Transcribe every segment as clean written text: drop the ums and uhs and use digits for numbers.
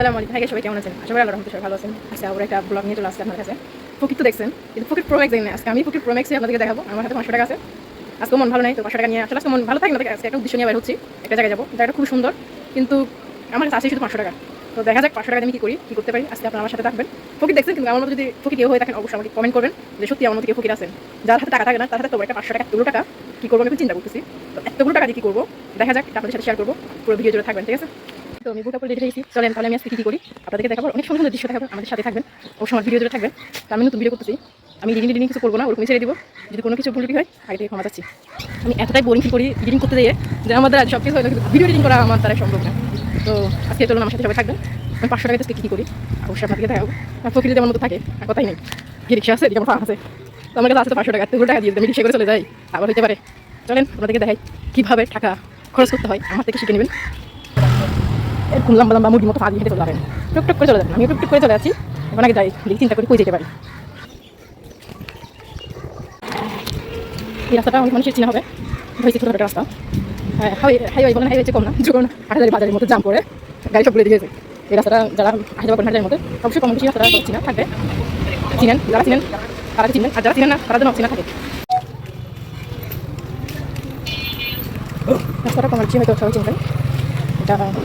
আসসালামু আলাইকুম। Hi guys, সবাই কেমন আছেন? আশা করি আল্লাহর রহমতে সবাই ভালো আছেন। আজকে আবার একটা ব্লগ নিয়ে চলে আসছি আপনাদের কাছে। ফকির তো দেখছেন, কিন্তু ফকির প্রো ম্যাক্স দেখেন। আজকে আমি ফকির প্রো ম্যাক্সে আপনাদেরকে দেখাবো। আমার হাতে 500 টাকা আছে। আজকে মন ভালো নাই, তো 500 টাকা নিয়ে আসলে আজকে মন ভালো থাকে না। আজকে একটা উদ্দেশ্য নিয়ে বের হচ্ছি, একটা জায়গায় যাবো। জায়গাটা খুব সুন্দর, কিন্তু আমার কাছে আছে শুধু 500 টাকা। তো দেখা যাক 500 টাকা আমি কি করতে পারি। আজকে আপনারা আমার সাথে থাকবেন। ফকির দেখছেন, কিন্তু আমার মতো যদি ফকির কেউ হয়ে থাকেন অবশ্যই আমাকে কমেন্ট করবেন যে সত্যি আমার মতো কেউ ফকির আছেন। যার হাতে টাকা থাকে না, তার হাতে তো একটা 500 টাকা, এতগুলো টাকা কি করবো আমি চিন্তা করতেছি। তো এতগুলো টাকা দিয়ে কি করবো দেখা যাক, আপনাদের সাথে শেয়ার করবো। পুরো ভিডিও জুড়ে থাকবেন, ঠিক আছে? তো আমি বুকা করে রেখে দিয়েছি। চলেন তাহলে আমি আজকে কী করি আপনাদেরকে দেখাবো। অনেক সুন্দর সুন্দর দৃশ্য দেখাবো, আমাদের সাথে থাকবেন। অবশ্যই আমার ভিডিও জুড়ে থাকবেন। তো আমি নতুন ভিডিও করতেছি, আমি রিডিং কিছু করবো না, ওরকমই ছেড়ে দিব। যদি কোনো কিছু ভুল হয় আগে থেকে ক্ষমা চাচ্ছি। আমি এতটাই বোরিং ফিল করি রিডিং করতে যেয়ে যে আমাদের আজ সব কিছু হয়তো, কিন্তু ভিডিও রিডিং করা আমার দ্বারা সম্ভব না। তো আজকে চলুন আমার সাথে সবাই থাকবেন। আমি 500 টাকা আজকে কী করি অবশ্যই আপনাদেরকে দেখাবো। আর ফকির যেমন মতো থাকে আর কথাই নেই, যে রিক্সা আছে যেমন ফাঁক আছে। তো আমার কাছে আসতে 500 টাকা, 2 টাকা দিয়ে আমি রিক্সা করে চলে যাই, আবার হতে পারে। চলেন আপনাদেরকে দেখাই কীভাবে টাকা খরচ করতে হয়, আমার থেকে শিখে নেবেন। এরকম লম্বা লম্বা মুরগির মতো পা দিয়ে হেঁটে চলে যাবেন, টুকটুক করে চলে যাবেন। আমি টুকটুক করে চলে যাচ্ছি, এখন আগে যাই দেখি চিন্তা করি কই যেতে পারি। এই রাস্তাটা অনেক মানুষের চিনা হবে, হয়েছে ছোটো রাস্তা। হ্যাঁ, হাইওয়ে বলেন, হাইওয়ে কম না, যখন হাটাদারি বাজারের মধ্যে জাম করে গাড়ি সব ঘুরে দিয়েছে। এই রাস্তাটা যারা হাইওয়ে করেন হাটাদারির মধ্যে অবশ্যই কম বেশি রাস্তাটা চিনা থাকবে। চিনেন, যারা চিনেন তারা চিনবেন, আর যারা চিনেন না তারা যেন চিনা থাকে। রাস্তাটা কমার্চি হয়তো সবাই চিনবেন। এটা আমাদের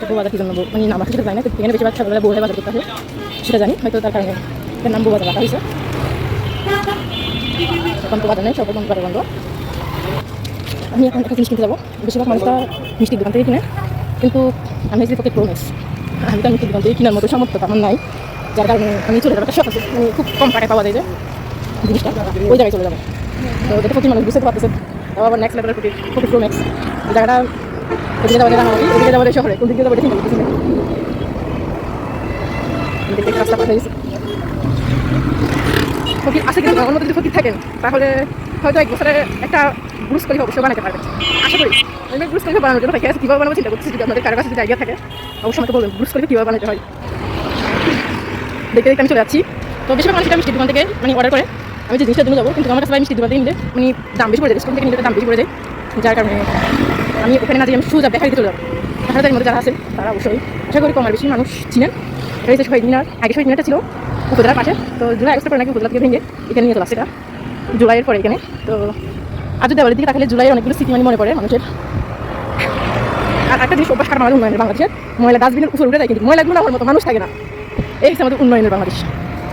বউ বাজার কী জন্য মানে নাম রাখা সেটা জানি না, কিন্তু এখানে বেশিরভাগ সকালবেলা বউ বাজার করতে হবে সেটা জানি, হয়তো তার কারণে এর নাম বউ বাজার রাখা হয়েছে। এখন তো বাজার নেই, সব বন্ধ করে বন্ধ। আমি এখন একটা জিনিস কিনতে যাবো। বেশিরভাগ মানুষটা মিষ্টির দোকান থেকে কিনে, কিন্তু আমি হয়েছি ফকির প্রো ম্যাক্স। আমি তো মিষ্টির দোকান থেকে কেনার মতো সামর্থ্য আমার নাই, যার কারণে আমি চলে যাবো একটা শখ আছে, মানে খুব কম টাকায় পাওয়া যায় যে জিনিসটা, ওই জায়গায় চলে যাবো। তো যেটা ফকির মানুষ বুঝতে পারতেছে, তাও আবার নেক্সট লেভেলের ফকির প্রো ম্যাক্স জায়গাটা। ওদিকে যাবো রাঙামাটি, ওদিকে যাবো শহরে, কোন দিকে যাবো চিন্তা করতেছি না। রাস্তা পাঠিয়ে দিচ্ছি ফকির আছে, কিন্তু আমার মতো যদি ফকির থাকেন তাহলে হয়তো 1 বছরে একটা ব্রুজ খলিফা অবশ্যই বানাতে পারবেন, আশা করি। আমি ব্রুজ খলিফা বানানোর জন্য আছে কীভাবে বানাবো চিন্তা করতেছি। যদি আপনাদের কারো কাছে যদি আইডিয়া থাকে অবশ্যই আমাকে বলবেন ব্রুজ খলিফা কীভাবে বানাতে হয়। দেখতে দেখতে আমি চলে যাচ্ছি। তো বেশিরভাগ মানুষ মিষ্টির দোকান থেকে মানে অর্ডার করে আমি যে জিনিসটার জন্য যাবো, কিন্তু আমার কাছে মিষ্টির দোকান থেকে নিলে মানে দাম বেশি পড়ে যায়, স্কুল থেকে নিলে দাম বেশি পড়ে যায়, যার কারণে আমি ওখানে না যাই, আমি সোজা দেখা দিতে চলে যাবো। হাটাদারির মধ্যে যারা আছেন তারা অবশ্যই আশা করি কম আর বেশি মানুষ চিনেন। এটা হচ্ছে শহীদ মিনার, আগে শহীদ মিনারটা ছিল উপজেলার পাশে, তো জুলাই আগস্টের পরে নাকি উপজেলা থেকে ভেঙে এখানে নিয়ে চলে আসছে। এটা জুলাইয়ের পরে এখানে। তো আজ দেওয়ালের দিকে তাকালে জুলাই অনেকগুলো স্মৃতি মানে মনে পড়ে মানুষের। আর একটা জিনিস অভ্যাস আমাদের উন্নয়নের বাংলাদেশের ময়লা ডাস্টবিনের উপর উঠে যায়, কিন্তু ময়লাগুলো আমার মতো মানুষ থাকে না। এই হচ্ছে আমাদের উন্নয়নের বাংলাদেশ।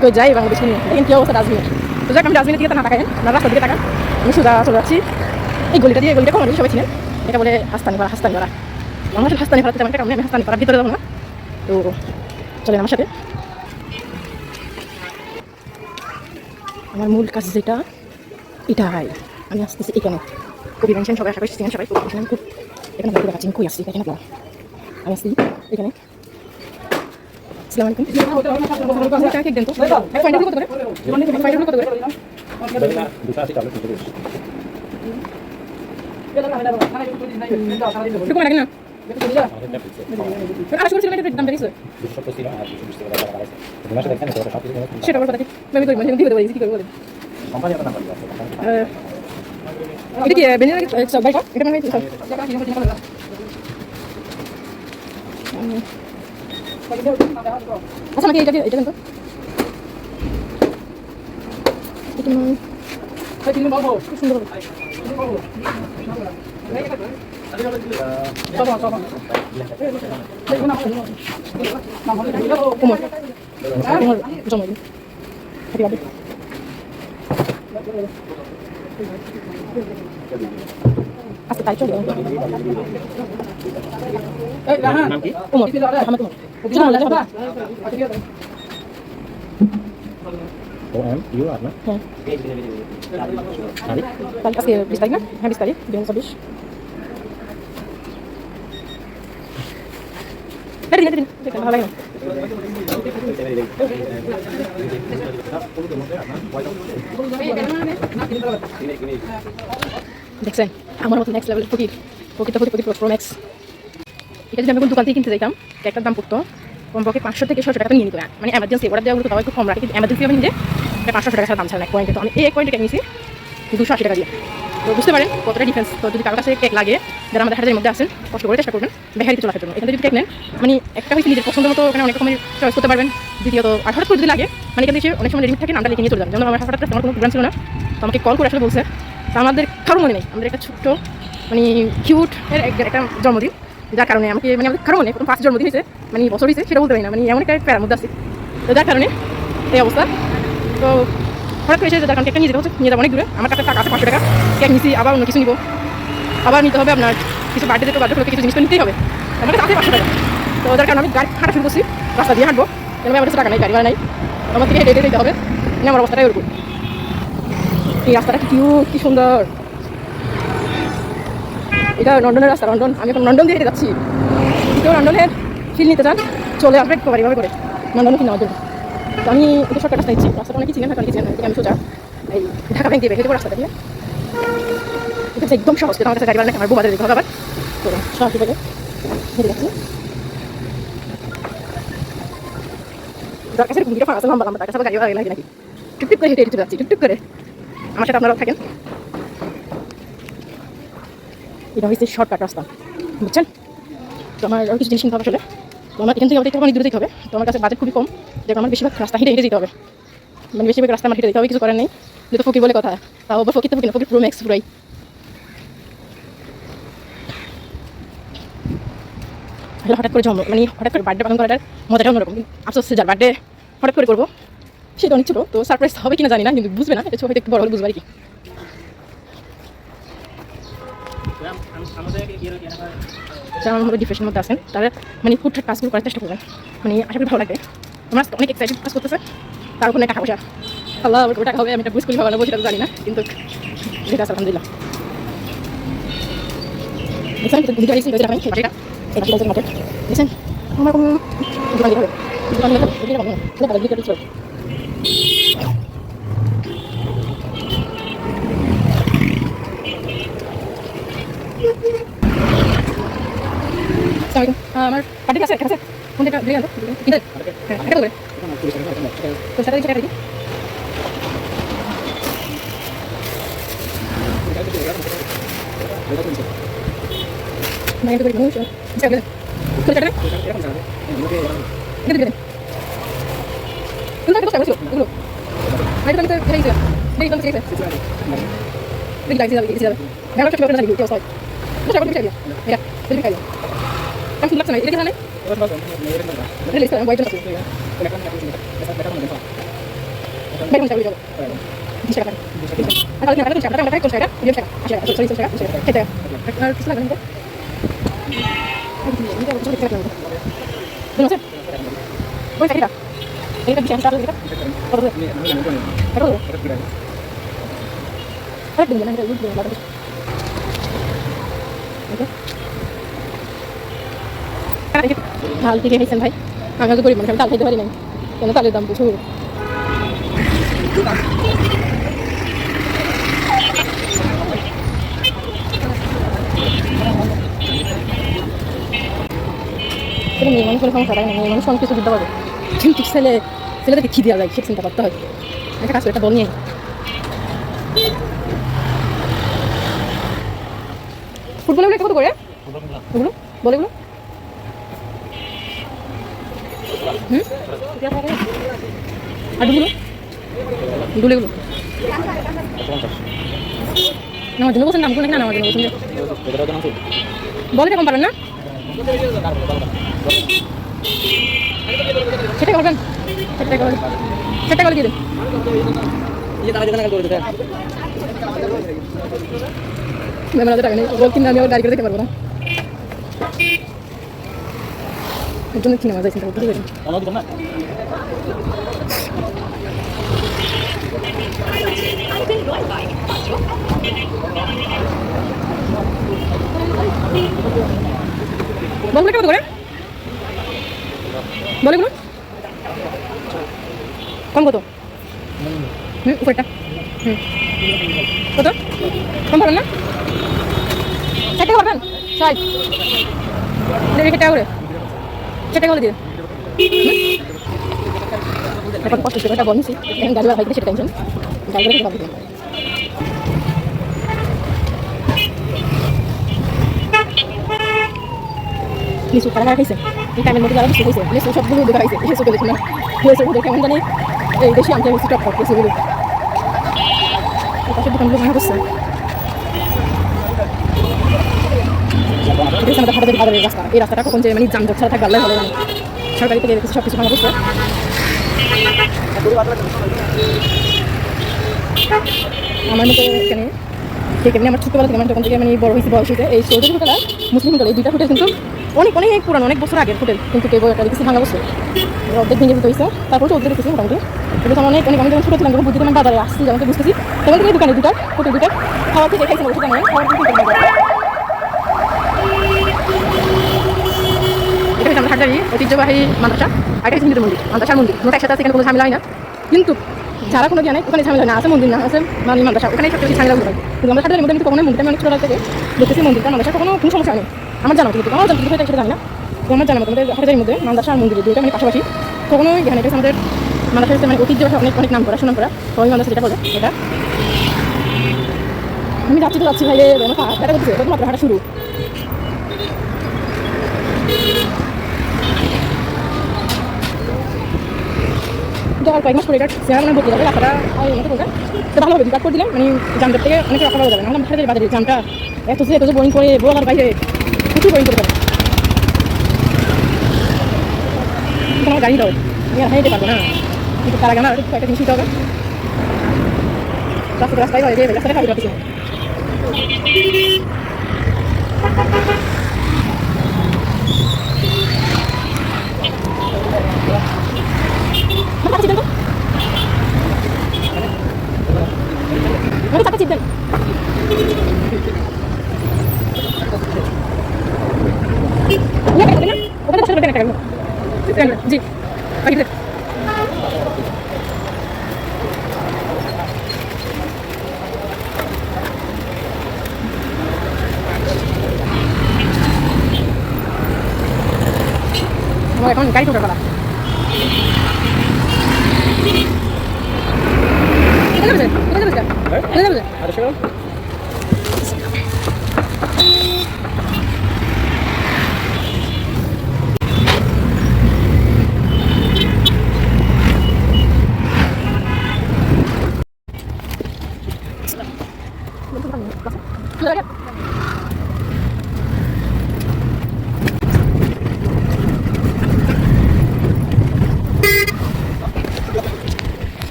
তো যাই বাংলাদেশকে নিয়ে দেখেন কী অবস্থা ডাস্টবিনের। তো যাক, আমি ডাস্টবিনের দিকে না তাকাই না, রাস্তার দিকে তাকান। আমি সোজা চলে যাচ্ছি এই গলিটা দিয়ে। গলিটা কম সবাই ছিলেন, এটা বলে হাস্তানি পাড়া। হাস্তানি পাড়া আমার সাথে হাস্তানি পাড়াতে তেমন একটা কারণে আমি হাস্তানি পাড়ার ভিতরে যাবো না। তো চলেন আমার সাথে। আমার মূল কাজ যেটা এটাই, আমি আসতেছি এখানে। কবি মেনশন সবাই আশা করছি সবাই কবি মেনশন খুব এখানে ঘুরে দেখাচ্ছি। কই আসছি দেখেন আপনারা, আমি আসছি এখানে। আসসালামু আলাইকুম। কেক দেন তো, ফাইনাল কত করে? ফাইনাল কত করে? টুকু লাগে না আশা করছিলাম এটা দাম বেরিয়েছে সেটা আমার কথা কি আমি করি মানে দিয়ে দেবো কি করবো বলেন। এটা কি বেনিয়া সব বাইক এটা মানে আচ্ছা নাকি এটা এটা দেন তো। খুব সুন্দর আচ্ছা তাই চলে আজকে 20 তারিখ না? হ্যাঁ 20 তারিখ 2024। ভালো লাগে না দেখছেন আমার মতো নেক্সট লেভেলের ফকির প্রো ম্যাক্স। এটা যদি আমি কোন দোকান থেকে কিনতে যাইতাম একটার দাম পড়তো কমপক্ষে 500 থেকে 600 টাকা নিয়ে নিত। মানে এমার্জেন্সি অর্ডার দেওয়াগুলো তাও একটু কম রাখে, কিন্তু এমার্জেন্সি আমি নিলে 500 টাকা দাম ছাড়া এক পয়েন্টে। তো আমি এই এক পয়েন্টে নিয়েছি 280 টাকা দিয়ে। তো বুঝতে পারেন কতটা ডিফারেন্স। তো যদি কারো কাছে কেক লাগে, যারা আমাদের হাটের মধ্যে আছেন, কষ্ট করে চেষ্টা করবেন বেহারিতে চলে আসার জন্য। এখানে যদি কেক নেন, মানে একটা হয়েছে নিজের পছন্দ মতো এখানে অনেক রকমের চয়েস করতে পারবেন। দ্বিতীয়ত আর হঠাৎ করে যদি লাগে, মানে এখানে এসে অনেক সময় রেডিমেড থাকে, নামটা লিখে নিয়ে চলে যান। যেমন আমার হঠাৎ আমার কোনো প্রোগ্রাম ছিল না, তো আমাকে কল করে আসলে বলছে, তো আমাদের কারো মনে নেই, আমাদের একটা ছোট্ট মানে কিউট এর একটা জন্মদিন, যার কারণে আমাকে মানে আমাদের কারো মনে প্রথম ফার্স্ট জন্মদিন হয়েছে, মানে বছর হয়েছে সেটা বলতে পারি না, মানে এমন একটা প্যারার মধ্যে আসি। তো যার কারণে এই অবস্থা। তো হঠাৎ করে এসে যার কারণে কেকটা নিয়ে যেতে হচ্ছে, নিয়ে যাবো অনেক দূরে। আমার কাছে টাকা আছে 500 টাকা, কেক নিচ্ছি, আবার অন্য কিছু নিবো, আবার নিতে হবে আপনার কিছু বার্থডে তো বার্থডে কিছু জিনিস তো নিতেই হবে। আমার কাছে আছে 500 টাকা। তো যার কারণে আমি গাড়ি হাঁটা শুরু করছি, রাস্তা দিয়ে হাঁটবো, কেন আমার কাছে টাকা নেই, গাড়ি ভাড়া নাই, আমার থেকে হেঁটে যেতে হবে। মানে আমার অবস্থাটাই ওরকম। এই রাস্তাটা কি সুন্দর, এটা লন্ডনের রাস্তা, লন্ডন। আমি এখন লন্ডন দিয়ে হেঁটে যাচ্ছি। কেউ লন্ডনের ফিল নিতে চান, চলে আসবে একটু বাড়িভাবে করে লন্ডনে কিনে নেওয়ার জন্য। তো আমি একটু শর্টকাট রাস্তা নিচ্ছি, রাস্তাটা অনেকে চিনেন, অনেকে চিনেন, আমি সোজা এই ঢাকা ব্যাংক দিয়ে বের হয়ে রাস্তাটা দিয়ে। এটা একদম সহজ, আমার কাছে গাড়ি ভাড়া নেই, আমার বাজারে দিতে হবে আবার। তো সহজ করে হেঁটে যাচ্ছি। যার কাছে ভিডিও ফাঁকা আছে লম্বা লম্বা, তার কাছে গাড়ি ভাড়া লাগে নাকি, টুকটুক করে হেঁটে হেঁটে যাচ্ছি, টুকটুক করে। আমার সাথে আপনারাও থাকেন। এটা হচ্ছে শর্টকাট রাস্তা, বুঝছেন? তো আমার কিছু জিনিস কিনতে হবে আসলে। তো আমার এখান থেকে আমাদের অনেক দূরে যেতে হবে। তো আমার কাছে বাজেট খুবই কম, যেমন আমার বেশিরভাগ রাস্তা হেঁটে যেতে হবে, মানে বেশিরভাগ রাস্তা আমার হেঁটে যেতে হবে, কিছু করার নেই। যেহেতু ফকির বলে কথা, তাও আবার ফকির তো ফকির না, ফকির প্রো ম্যাক্স পুরাই। হঠাৎ করে জন্ম, মানে হঠাৎ করে বার্থডে পালন করাটার মজাটা অন্যরকম। আফসোস যার বার্থডে হঠাৎ করে করবো, সেটা অনেক ছোটো, তো সারপ্রাইজ হবে কিনা জানি না, কিন্তু বুঝবে না, এটা হয়তো একটু বড় হলে বুঝবে আর কি। যারা ডিপ্রেশনের মধ্যে আছেন, তারা মানে হুটহাট কাজগুলো করার চেষ্টা করবেন, মানে আশা করি ভালো লাগবে। আমার অনেক এক্সাইটেড কাজ করতেছে, তার উপর টাকা পয়সা, আল্লাহ আমার টাকা হবে, আমি এটা বুঝ করি ভালো সেটা তো জানি না, কিন্তু যেটা আছে আলহামদুলিল্লাহ। দেখছেন ভিডিও আসছি দেখাবেন সেটা এটা বলতে মাঠে দেখছেন আমার কোনো দোকান দিতে হবে, দোকান দিতে হবে এটা ভালো না, তাহলে ভিডিও চলবে। আমার পার্টি আছে আছে কোন একটা দিয়ে আনো কিনে হ্যাঁ এটা করে তো সেটা দিতে দিই मैं तो बड़ी बहुत अच्छा कर तो चढ़ने इधर इधर तुम तो क्या कर रहे हो मैं तो क्या ही नहीं तो कैसे देख लाइक इसे मैं तो क्या करना है क्या साइड तो क्या कर दिया मेरा फिर क्या कम सुन लगता है इधर नहीं रिलीज कर वाइट कर मैं कौन सा वीडियो दिशा कर अगर मैं तो चाहता हूं कौन सा है वीडियो अच्छा सॉरी सॉरी क्या है किस लगा इनको Belum sih? Boleh saya kita? Ini bisa start kita? Kalau dulu. Kalau dulu. Ada dengan ada dulu dengan bagus. Oke. Kan itu hal tiga hisan भाई. Agak gurih macam tak itu hari ni. Karena tak ada dalam tu. মেয়ে মানুষ কোনো সমস্যা থাকে না, মেয়ে মানুষ অনেক কিছু বুঝতে পারবে, কিন্তু ছেলেদেরকে কী দেওয়া যায় সে চিন্তা করতে হয়। একটা কাজ করে একটা বল নিয়ে ফুটবল এগুলো কত করে ওগুলো বলে এগুলো আর ডুগুলো আমার জন্য বলছেন দামগুলো নাকি না আমার জন্য বলছেন বলে কম পারবেন না সেটা করবেন সেটা করে দিয়ে দেন টাকা নেই বল কিনে আমি আবার গাড়ি করে দেখতে পারবো না এর জন্য কিনে মজা চিন্তা করতে বলগুলো কত করে বলে গুলো কম কত উপরটা কত কম পাবেন না 60 টাকা পাবেন 60 টাকা করে 60 টাকা করে দিয়ে এখন 25 টাকা বলছি এখন গাড়ি ভাড়া সেটা টেনশন গাড়ি ভাড়া লিচু কারা খাইছে এই টাইমের মধ্যে যারা লিচু খাইছে লিচু সবগুলো দেখা খাইছে এসে চলে দেখুন না হয়েছে ওদের কেমন জানি এই দেশি আমটা লিচু টপ টপ লিচুগুলো পাশের দোকানগুলো ভাঙা করছে এটা আমাদের হাটাদের বাজারের রাস্তা এই রাস্তাটা কখন যে মানে যানজট ছাড়া থাকবে আল্লাহ ভালো জানে সরকারি থেকে সব কিছু ভাঙা করছে আমার মতো এখানে সেখানে আমার ছোটবেলা থেকে আমার যখন থেকে মানে বড় হয়েছে বয়স হয়েছে এই চৌধুরী হোটেল আর মুসলিম হোটেল এই দুইটা হোটেল কিন্তু অনেক অনেক পুরানো অনেক বছর আগের হোটেল কিন্তু কেউ একটা দেখেছি ভাঙা বছর অর্ধেক ভেঙে দিতে হয়েছে তারপর চলতে দেখেছি মোটামুটি কিন্তু অনেক অনেক আমি যখন ছোটো ছিলাম যখন বুঝতে বাজারে আসছি যেমন বুঝতেছি তেমন থেকে দোকানে দুটার হোটেল দুটার খাওয়ার থেকে খাইছে ওষুধ নয় খাওয়ার থেকে এটা হচ্ছে আমরা হাটদারি ঐতিহ্যবাহী মাদ্রাসা আর এটা হচ্ছে হিন্দু মন্দির মাদ্রাসার মন্দির কোনো একসাথে আছে এখানে কোনো ঝামেলা হয় না কিন্তু যারা কোনো জ্ঞানে ওখানে ঝামেলা না আছে মন্দির না আছে মানে মাদ্রাসা ওখানে সবচেয়ে ঝামেলা হয় কিন্তু আমরা হাটদারির মধ্যে কিন্তু কখনো মন্দিরটা অনেক ছোটো থেকে দেখতেছি মন্দিরটা মাদ্রাসা কোনো সমস্যা নেই আমার জানা কিন্তু আমার জানা কিন্তু সেটা জানি না তো আমার জানা আমাদের হাটদারির মধ্যে মাদ্রাসা আর মন্দির দুইটা মানে পাশাপাশি কখনো এখানে এটা আমাদের মাদ্রাসা হচ্ছে মানে ঐতিহ্যবাহী অনেক অনেক নাম করা সুনাম করা সবাই মাদ্রাসা যেটা বলে এটা আমি যাচ্ছি তো যাচ্ছি ভাই রে হাঁটা করতেছে এটা মাত্র হাঁটা শুরু আর কয়েক মাস পরে এটা চেহারা মানে বদলে যাবে রাস্তাটা তো ভালো হবে কাট করে দিলাম মানে জামটার থেকে অনেক রক্ষা করা যাবে না হলে হাটের বাজারে জামটা এত যে বোরিং করে বলার বাইরে প্রচুর বোরিং করে আমার গাড়ি দাও আমি আর হাইতে পারবো না কিন্তু তার আগে আমার কয়েকটা জিনিস দিতে হবে রাস্তায় হয় যে রাস্তাটা খাবি রাখছি জি আমার এখন গাড়ি ঢোকার পালা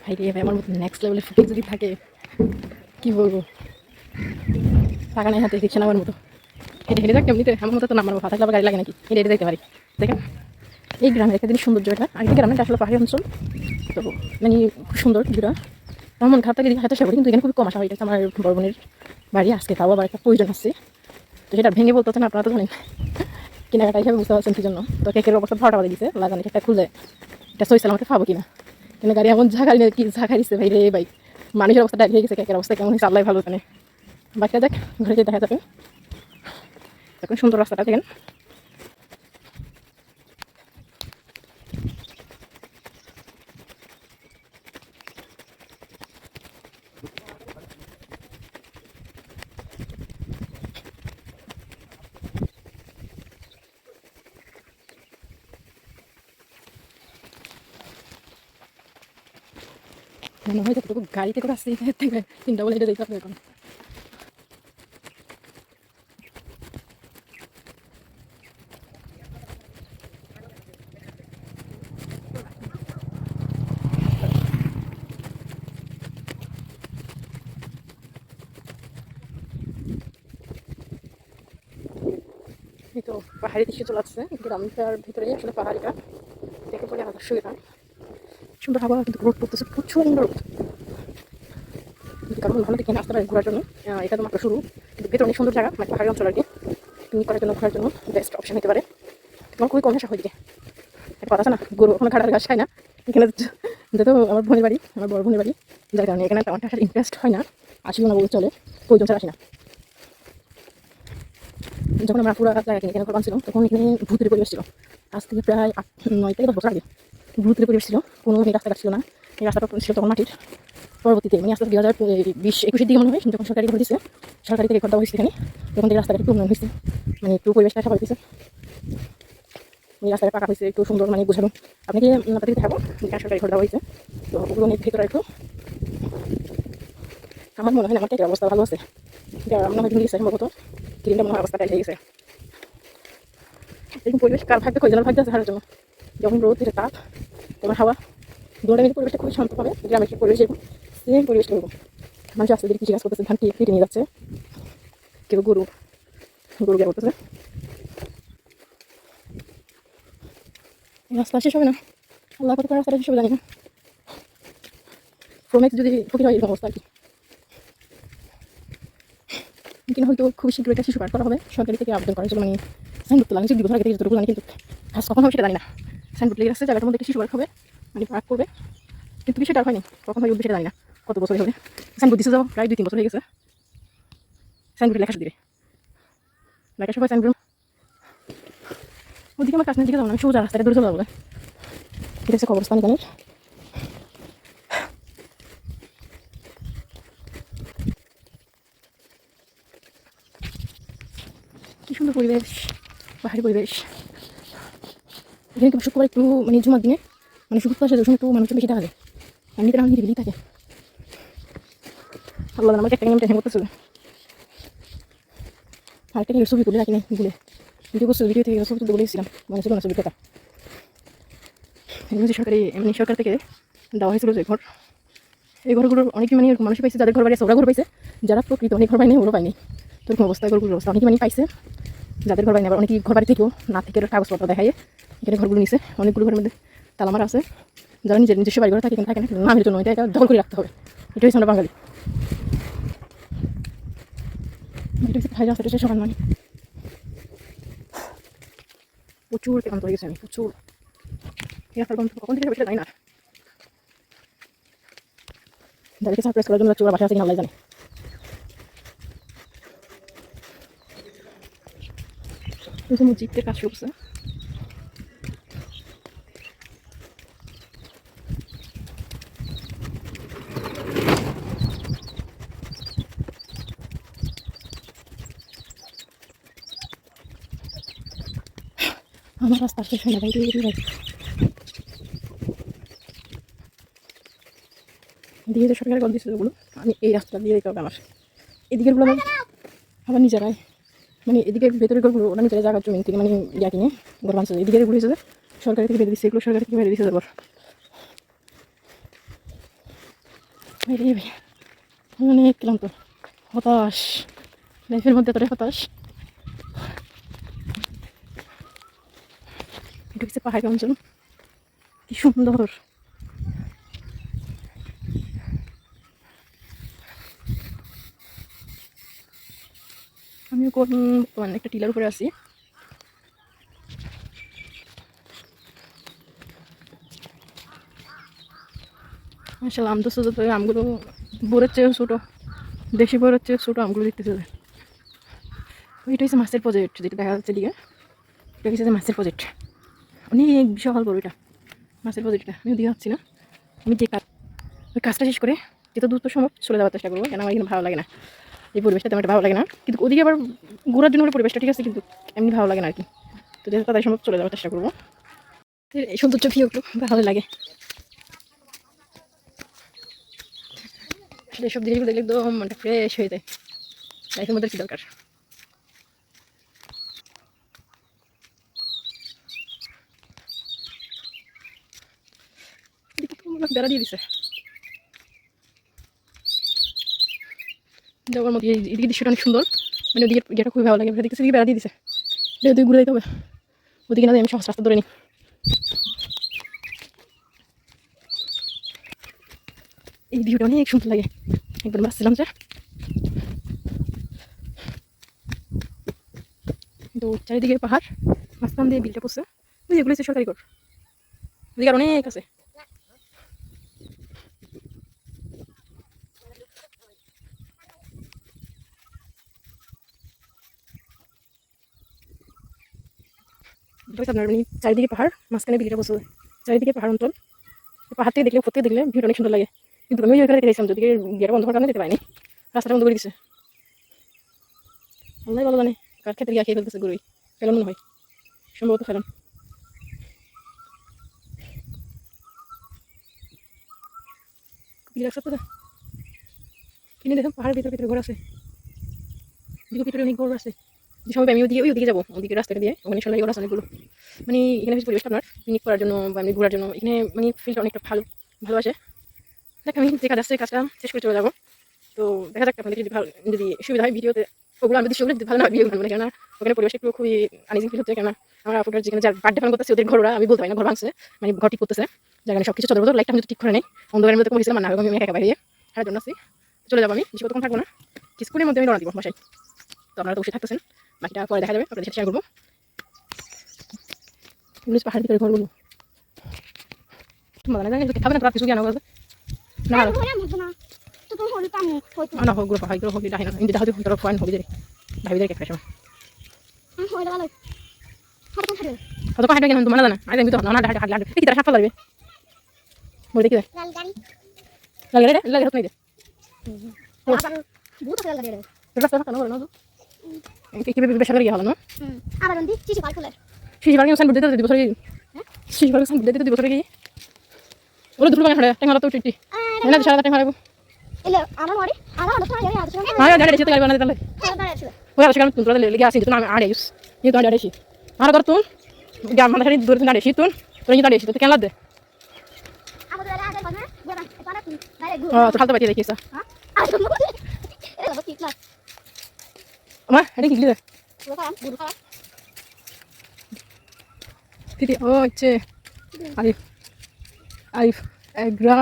ভাই রে ভাই আমার মতো নেক্সট লেভেলের ফুটেজ যদি থাকে কী বলবো টাকা নেই হাতে রিক্সা নামার মতো হেঁটে হেঁটে যাক এমনিতে আমার মতো তো নামার ফাঁকা থাকলে গাড়ি লাগে নাকি হেঁটে হেঁটে যেতে পারি দেখেন এই গ্রামের একটা জিনিস সৌন্দর্য এটা আগে গ্রামের আসলে পাহাড়ি অঞ্চল তো মানে খুব সুন্দর ভিউটা আমার মন খারাপ থাকে দিকে হাতে করি কিন্তু এখানে খুবই কম আসা হয় এটা আমার বড় বোনের বাড়ি আজকে তাও আবার একটা প্রয়োজন আছে তো সেটা ভেঙে বলতে হচ্ছে না আপনারা তো জানেন কেনাকাটা হিসাবে বুঝতে পারছেন কি জন্য তো কেকের অবস্থা ভাড়া বাড়ি দিচ্ছে লাগানো একটা খুলে এটা সইসাল আমাকে খাবো কিনা কেন গাড়ি এমন ঝাঁকারি কি ঝাঁকাই দিচ্ছে ভাই রে ভাই মানুষের অবস্থা ডাক হয়ে গেছে কেকের অবস্থা কেমন হয়েছে আল্লাহ ভালো জানে বাকিটা দেখ ঘরে যেয়ে দেখা যাবে এখন সুন্দর রাস্তাটা দেখেন মনে হয় যতটুকু গাড়িতে করে আসছে তিনটা বলে এটা দেখতে হবে এখন এই তো পাহাড়ি দৃশ্য চলে আসছে গ্রামটার ভিতরে আসলে পাহাড়িটা দেখে পড়ে আদর্শ এটা সুন্দর হাওয়া কিন্তু রোদ পড়তেছে প্রচণ্ড রোদ যদি কারণ ভালো দেখে আসতে পারে ঘোরার জন্য এটা তো মাত্র শুরু কিন্তু ভেতরে অনেক সুন্দর জায়গা মানে পাহাড়ি অঞ্চল আর কি পিকনিক করার জন্য ঘোরার জন্য বেস্ট অপশন হতে পারে তোমার খুবই কম আসা হয় দিকে একটা কথা আছে না গরু ওখানে খাটার ঘাস খায় না এখানে যেহেতু আমার বোনের বাড়ি আমার বড় বোনের বাড়ি যার কারণে এখানে তেমন আসার ইন্টারেস্ট হয় না আসিও না বলতে চলে প্রয়োজন ছাড়া আসি না যখন আমরা পুরো জায়গা কিনে এখানে ছিল তখন এখানে ভূতের পরিবেশ ছিল আজ থেকে প্রায় 9 থেকে 10 বছর আগে ভূতের পরিবেশ ছিল কোনো রাস্তাঘাট ছিল না এই রাস্তাটা ছিল তখন মাটির। পরবর্তীতে মানে আস্তে 2020-21-এর দিকে মনে হয় যখন সরকারি ঘর দিচ্ছে, সরকারি থেকে ঘর দেওয়া হয়েছে এখানে, তখন থেকে রাস্তাটা একটু উন্নয়ন হয়েছে, মানে একটু পরিবেশটা স্বাভাবিক হয়েছে। এই রাস্তাটা পাকা হয়েছে একটু সুন্দর, মানে বোঝানো আপনাকে আপনাদের দেখাবো সরকারি ঘর দেওয়া হয়েছে। তো ওগুলো অনেক ভিতরে একটু আমার মনে হয় না আমার টাইটের অবস্থা ভালো আছে, মনে হয় গেছে সম্ভবত ক্রিমটা মনে হয় অবস্থা টাইট হয়ে গেছে। এরকম পরিবেশ কার ভাগ্যে খোঁজানোর ভাগ্য আছে হারার জন্য, যখন রোদ থেকে তাপ তোমার হাওয়া দুটো মিলে পরিবেশটা খুবই শান্ত পাবে। গ্রামের পরিবেশ এরকম সেম পরিবেশটা এরকম। মানুষ আস্তে ধীরে কৃষিকাজ করতেছে, ধান কেটে নিয়ে যাচ্ছে, কেউ গরু গিয়ে করতেছে। রাস্তা শেষ হবে না, আল্লাহ কত রাস্তাটা শেষ হবে জানি না। প্রোম্যাক্স যদি ফকির হয় এরকম অবস্থা আর কি। কিন্তু হয়তো খুব শীঘ্র একটা শিশু পার্ক করা হবে সরকারি থেকে আবেদন করার জন্য, মানে সাইনবোর্ড তো লাগছে 2 বছর আগে থেকে যতটুকু জানি, কিন্তু কাজ কখন হবে সেটা জানি না। সাইনবোর্ড লেগে আসছে জায়গাটার মধ্যে একটা শিশু পার্ক হবে, মানে পার্ক করবে, কিন্তু বিষয়টা আর হয়নি, কখন হয় সেটা জানি না, কত বছর হবে। সাইনবোর্ড দিতে যাবো প্রায় 2-3 বছর হয়ে গেছে। সাইনবোর্ডে লেখা দিবে, লেখা সবাই সাইনবোর্ড ওদিকে আমার কাছে দিকে যাবো না, আমি সোজা রাস্তাটা দূরে চলে যাবো। এটা হচ্ছে কবরস্থান এখানে। কি সুন্দর পরিবেশ, পাহাড়ি পরিবেশ। এখানে কিন্তু শুক্রবার একটু মানে জুমার দিনে মানে শুক্রবার আসে যখন একটু মানুষজন বেশি দেখা যায়, এমনিতে আমার নিরিবিলি থাকে। আল্লাহ আমাকে একটা গেম টেনশন করতেছিল, আরেকটা ছবি তুলে রাখি নাই গুলে ভিডিও করছিল, ভিডিও থেকে ছবি তুলতে বলেছিলাম, মনে ছিল না ছবির কথা। এমনি সরকারি এমনি সরকার থেকে দেওয়া হয়েছিল যে ঘর, এই ঘরগুলোর অনেকে মানে এরকম মানুষ পাইছে, যাদের ঘর বাড়ি আছে ওরা ঘর পাইছে, যারা প্রকৃত অনেক ঘর পায়নি ওরা পায়নি। তো এরকম অবস্থা ঘরগুলোর অবস্থা অনেকে মানে পাইছে, যাদের ঘর পায়নি আবার অনেকে ঘর বাড়ি থেকেও না থেকে কাগজপত্র দেখায় এখানে ঘরগুলো নিছে। অনেকগুলো ঘরের মধ্যে তালামার আছে, যারা নিজস্ব বাড়ি ঘরে থাকে এখানে থাকে না, নামের জন্য এটা দখল করে রাখতে হবে। এটা হচ্ছে আমরা বাঙালি। এটা হচ্ছে ভাই রাস্তাটা সকাল মানে প্রচুর ক্লান্ত হয়ে গেছে আমি, প্রচুর। এই রাস্তার গন্ধ কখন থেকে সেটা জানি না, যাদেরকে সারপ্রাইজ করার জন্য যাচ্ছে ওরা বাসা আছে কিনা আল্লাহ জানে। মসজিদের কাজ শুরু করছে, আমার রাস্তা শেষ হয় না ভাই, দিয়ে যে সরকারের ঘর দিচ্ছে ওগুলো আমি এই রাস্তা দিয়ে দিতে হবে আমার, এদিকেরগুলো আমার আবার নিজেরাই, মানে এদিকে ভেতরের ঘরগুলো ওরা নিজেরা জায়গার জমি থেকে মানে ইয়া কিনে ঘর বানছে, এদিকের এগুলো হিসেবে সরকারি থেকে বেঁধে দিচ্ছে, এগুলো সরকার থেকে বেঁধে দিচ্ছে তারপর অনেক ক্লান্ত হতাশ, লাইফের মধ্যে এতটাই হতাশ। এটা হচ্ছে পাহাড়ি অঞ্চল, কি সুন্দর। আমিও বর্তমানে একটা টিলার উপরে আছি। মাশাআল্লাহ আম তো ছোটো, আমগুলো বোরের চেয়েও ছোটো, দেশি বোরের চেয়েও ছোটো আমগুলো দেখতেছে। ওইটা হচ্ছে মাছের প্রজেক্ট যেটা দেখা যাচ্ছে দিকে, এটা হচ্ছে মাছের প্রজেক্ট, অনেক বিশাল বড় এটা মাছের প্রজেক্টটা। আমি দিয়ে যাচ্ছি না, আমি যে কাজ ওই কাজটা শেষ করে যেটা দ্রুত সম্ভব চলে যাওয়ার চেষ্টা করবো, কেন আমার এখানে ভালো লাগে না, এই পরিবেশটা তেমন ভালো লাগে না। কিন্তু ওদিকে আবার ঘোরার জন্য পরিবেশটা ঠিক আছে, কিন্তু এমনি ভালো লাগে না আর কি। তো যেটা তাদের সম্ভব চলে যাওয়ার চেষ্টা করবো, এই সৌন্দর্য ভিউ একটু ভালো লাগে। এসব জিনিসগুলো দেখলে একদম মনটা ফ্রেশ হয়ে যায়, লাইফের মধ্যে কি দরকার। বেড়া দিয়ে দিছে যাওয়ার মধ্যে, এদিকে দৃশ্যটা অনেক সুন্দর, মানে ওদিকে যেটা খুবই ভালো লাগে, দেখতেছি এদিকে বেড়া দিয়ে দিছে, ওদিকে ঘুরে যেতে হবে, ওদিকে না আমি সহজ রাস্তা ধরে নিই। এই ভিউটা অনেক সুন্দর লাগে, একবার বাসছিলাম যে, তো চারিদিকে পাহাড়, মাঝখান দিয়ে বিলটা পড়ছে, ওই যেগুলো হচ্ছে সরকারি ঘর, ওদিকে আর অনেক আছে। আপনার মানে চারিদিকে পাহাড়, মাঝখানে বিলটা পড়ছে, চারিদিকে পাহাড় অঞ্চল, পাহাড় থেকে দেখলে, উপর থেকে দেখলে ভিউটা অনেক সুন্দর লাগে। কিন্তু আমি ওইখানে দেখেছিলাম, যদি গেটটা বন্ধ করার কারণে যেতে পারিনি, রাস্তাটা বন্ধ করে দিচ্ছে। আল্লাহ ভালো জানে কার ক্ষেত্রে গিয়ে খেয়ে ফেলতেছে গরুই, ফেলন মনে হয়, সম্ভবত ফেলন। কিনে দেখুন পাহাড়ের ভিতরে ভিতরে ঘর আছে, ভিতরে অনেক ঘর আছে। যে সময় আমি ওইদিকে যাবো, ওইদিকে রাস্তাটা দিয়ে, ওখানে সবাই ঘর আছে অনেকগুলো। মানে এখানে পরিবেশটা আপনার পিকনিক করার জন্য বা এমনি ঘোরার জন্য এখানে মানে ফিলটা অনেকটা ভালোবাসে। দেখ আমি যে কাজ আসছে কাজটা শেষ করে চলে যাবো। তো দেখা যাক আপনাদের যদি সুবিধা হয় ভিডিওতে, ওগুলো আমি দৃশ্যগুলো ভালো না ভিডিও ভালো লাগে, কেননা ওখানে পরিবেশ একটু খুবই আনইজি ফিল হচ্ছে। কেননা আমার আপনার যেখানে যার বার্থডে পালন করতেছে ওদের ঘররা আমি বলতে পারি না, ঘর ভাঙছে, মানে ঘর ঠিক করতেছে, যেখানে সব কিছু চলে লাইটটা আমি ঠিক করে নেই, অন্ধকারের মধ্যে কমেছিলাম না, আমি একেবারে হারার জন্য আসছি। চলে যাবো আমি, বেশি কতক্ষণ থাকবো না, কিছুক্ষণের মধ্যে আমি রওনা দিব বাসায়। তো আপনারা তো বসে থাকতেছেন, বাকিটা পরে দেখা যাবে, আপনাদের সাথে শেয়ার করবো। পাহাড়ের ভিতরে ঘরগুলো মজা না, খাবে না, কিছু জ্ঞান আছে না না হোক গ্রুপ হয়, গ্রুপ হোক এটা হয় না, কিন্তু হয়তো তোর ফোন হবে যে ভাবিদের কে ফ্যাশন কত পাহাড়ে গেলাম তোমার জানা, আজ আমি তো না হাঁটে হাঁটে কি তারা সাফা লাগবে বলে দেখি লাগে রে লাগে হত নাই দে বহুত আছে লাগে রে রাস্তা না না না কি বেশা করে গেল না আবার অন্দি শিশি পাল খোলে শিশি পাল কেন বুঝতে দিতে বছর হ্যাঁ শিশি পাল কেন বুঝতে দিতে বছর কি ওরে দুটো বাঙা হাড়ে টেঙ্গা তো টিটি না সারা টেঙ্গা হারাবো এলে আমার মারি আমার তো আরে আছে হ্যাঁ দাঁড়িয়ে আছে তো গাড়ি বানাতে তাহলে ওই আছে কারণ তোমরা লেগে আসি তুমি আড়ে ইউস এই তো আড়ে আসি আর কর তুই গ্রাম মাথা খালি দূরে দাঁড়িয়ে আসি তুই তুই দাঁড়িয়ে আসি তো কেন লাগবে আমাদের আগে কথা বলা পারা তুই ডাইরেক্ট তো খালতে পাইতে দেখিস হ্যাঁ এ বাবা কি ক্লাস আমা এটা কি লিদে গুরু খাওয়া দিদি ও আচ্ছা I've Agra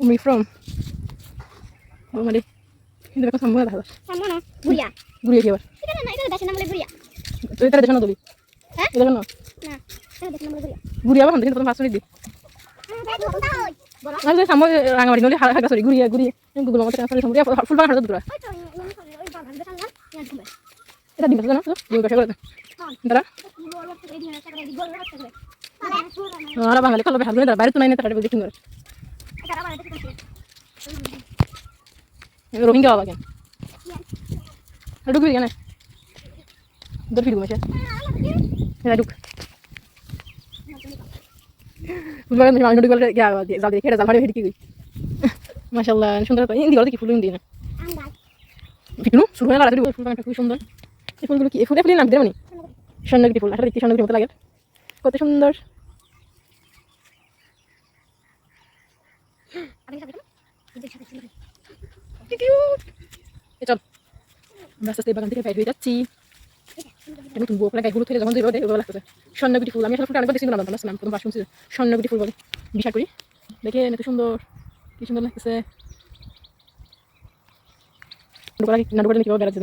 me from মানে কিন্তু এখন সামনে দাদা সামনে না গুড়িয়া গুড়িয়া কি আবার এটা না এটা দেশের নাম বলে গুড়িয়া তো এটা দেশের নাম বলি হ্যাঁ এটা না এটা দেশের নাম বলে গুড়িয়া গুড়িয়া বান্ধে কিন্তু মাছ দি আর যে সামনে রাঙামাটি নলি হাগা সরি গুড়িয়া গুগল মতে ট্রান্সফার সামনে ফুল বাগান হাতে দুরা এটা দিন না তো দুই বছর করে দাঁড়া আর বাঙালি কলবে হাত ধরে বাইরে তো নাই না তাড়াতাড়ি দেখুন করে রোহিঙ্গা বাবা কেন ঢুকবি কেন দর ফিরবো মেশে হ্যাঁ ঢুক বাগান আমি ঢুক বলে জাল দিয়ে খেড়ে জাল ভাড়ে হেঁটে কি মাশাআল্লাহ সুন্দর তো হিন্দি বলতে কি ফুল হিন্দি না ফিটনু শুরু হয়ে লাড়াতাড়ি ফুল বাগানটা খুব সুন্দর। এই ফুলগুলো কি ফুলের নাম দেয় মানে স্বর্ণগিরি ফুল, আসলে দেখতে স্বর্ণগিরির মতো লাগে, কত সুন্দর। চল আমরা আস্তে আস্তে বাগান থেকে বাইরে হয়ে যাচ্ছি। নতুন বউ গায়ে হলুদ থেকে যখন যেভাবে ওগুলো লাগতেছে স্বর্ণগিরি ফুল। আমি আসলে ফুলটা অনেকবার দেখছি না, নাম প্রথম শুনছি স্বর্ণগিরি ফুল বলে, বিশ্বাস করি দেখে এত সুন্দর, কি সুন্দর লাগতেছে।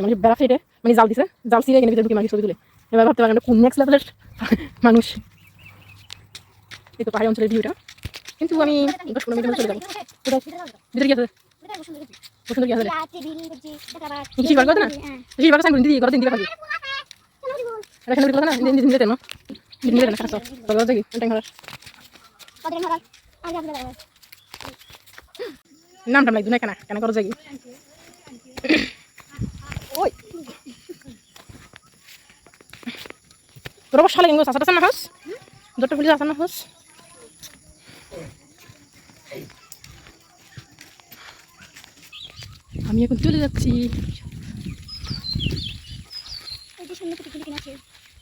মানে বেড়া ফেটে মানে জাল দিছে, জাল ছিঁড়ে এখানে ভিতরে ঢুকে মাগি ছবি তুলে। এবার ভাবতে পারেন কোন নেক্সট লেভেলের মানুষ। এই তো পাহাড়ি অঞ্চলের ভিউটা, কিন্তু আমি 10-15 মিনিট চলে যাবো। ভিতরে কি আছে পছন্দ কি আছে কিছু বার করতে না কিছু বার সাইন দিদি গত দিন দিবা থাকি এটা কেন দিলা না দিন দিন দিতে না দিন দিতে না খারাপ তো গত কি টাইম খারাপ কতদিন খারাপ আগে আপনি দাও নামটা নাই দুনাই কেন করো যাই ওই তোর বসা লাগে সাসাটা সামনে হাউস দরটা পুলিশ আসানো হাউস। আমি এখন চলে যাচ্ছি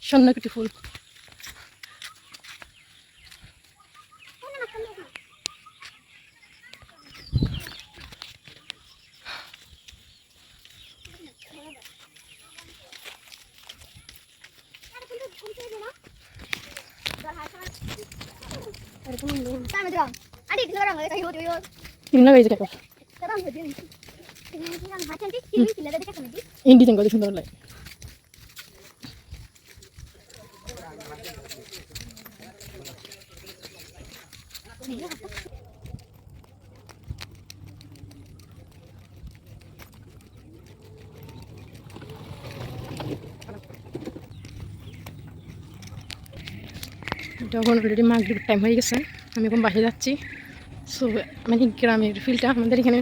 স্বর্ণকুটি ফুল। ইন্ডিজেন কত সুন্দর লাগে। যখন অলরেডি মাগরিব টাইম হয়ে গেছে, আমি এখন বাসে যাচ্ছি। সো মানে গ্রামের ফিলটা আমাদের এখানে,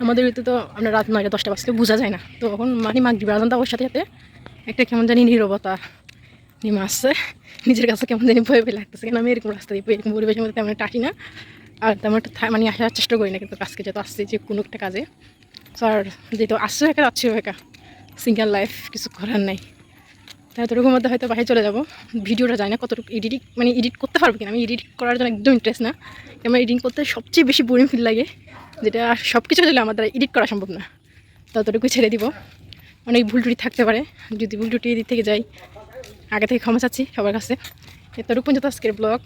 আমাদের এতে তো আমরা রাত 9টা 10টা বাজতে বোঝা যায় না। তো এখন মানে মাগরিব আজান দেওয়ার সাথে সাথে একটা কেমন জানি নীরবতা নেমে আসছে, নিজের কাছে কেমন জানি ভয় ভয় লাগতেছে। কেন আমি এরকম রাস্তা দিয়ে এরকম পরিবেশের মধ্যে তেমন একটা আসি না, আর তেমন একটা মানে আসার চেষ্টা করি না। কিন্তু আজকে যেহেতু আসছে যে কোনো একটা কাজে, তো আর যেহেতু আসছে একা যাচ্ছিও একা, সিঙ্গেল লাইফ, কিছু করার নাই। তাই এতটুকুর মধ্যে হয়তো বাসায় চলে যাবো। ভিডিওটা যায় না কতটুকু এডিটিং মানে এডিট করতে পারবো কিনা, আমি এডিট করার জন্য একদম ইন্টারেস্ট না। আমার এডিটিং করতে সবচেয়ে বেশি বোরিং ফিল লাগে, যেটা সব কিছু দিলে আমার দ্বারা এডিট করা সম্ভব না। ততটুকুই ছেড়ে দিব। অনেক ভুল টুটি থাকতে পারে, যদি ভুল টুটি এদিক থেকে যাই আগে থেকে ক্ষমা চাচ্ছি সবার কাছে। এতটুকু পর্যন্ত আজকের ব্লগ,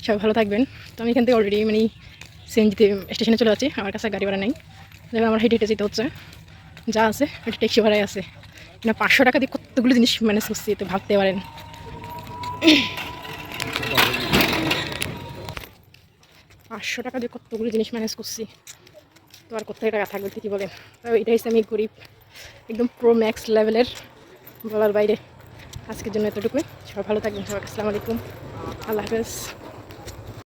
সবাই ভালো থাকবেন। তো আমি এখান থেকে অলরেডি মানে সিএনজিতে স্টেশনে চলে যাচ্ছি, আমার কাছে গাড়ি ভাড়া নেই, যেমন আমার হেঁটে হেঁটে যেতে হচ্ছে। যা আছে এটা ট্যাক্সি ভাড়াই আছে, মানে 500 টাকা দিয়ে কতগুলো জিনিস ম্যানেজ করছি, তো ভাবতে পারেন। 500 টাকা দিয়ে কতগুলো জিনিস ম্যানেজ করছি, তো আর কোথায় টাকা থাকবে ঠিকই বলেন। তো এটাই হচ্ছে আমি গরিব, একদম প্রো ম্যাক্স লেভেলের, বলার বাইরে। আজকের জন্য এতটুকুই। সবাই ভালো থাকবেন, সবাই আসসালামু আলাইকুম, আল্লাহ হাফেজ।